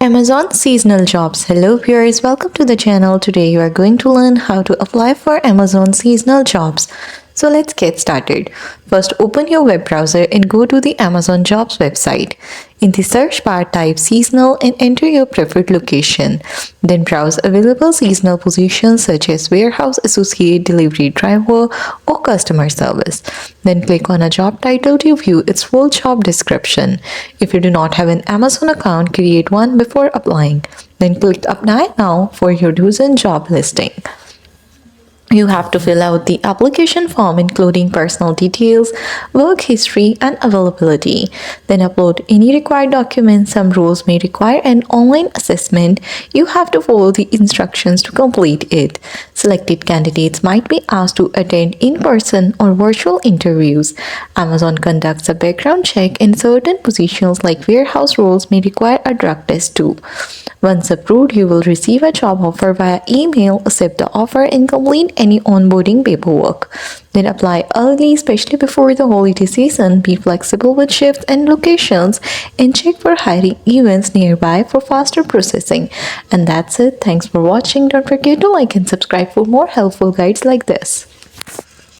Amazon seasonal jobs. Hello viewers, welcome to the channel. Today you are going to learn how to apply for Amazon seasonal jobs. So let's get started. First, open your web browser and go to the Amazon jobs website. In the search bar, type seasonal and enter your preferred location. Then browse available seasonal positions such as warehouse associate, delivery driver, or customer service. Then click on a job title to view its full job description. If you do not have an Amazon account, create one before applying. Then click apply now for your chosen job listing. You have to fill out the application form including personal details, work history, and availability. Then upload any required documents. Some roles may require an online assessment. You have to follow the instructions to complete it. Selected candidates might be asked to attend in-person or virtual interviews. Amazon conducts a background check and certain positions like warehouse roles may require a drug test too. Once approved, you will receive a job offer via email, accept the offer, and complete any onboarding paperwork. Then apply early, especially before the holiday season. Be flexible with shifts and locations, and check for hiring events nearby for faster processing. And that's it. Thanks for watching. Don't forget to like and subscribe for more helpful guides like this.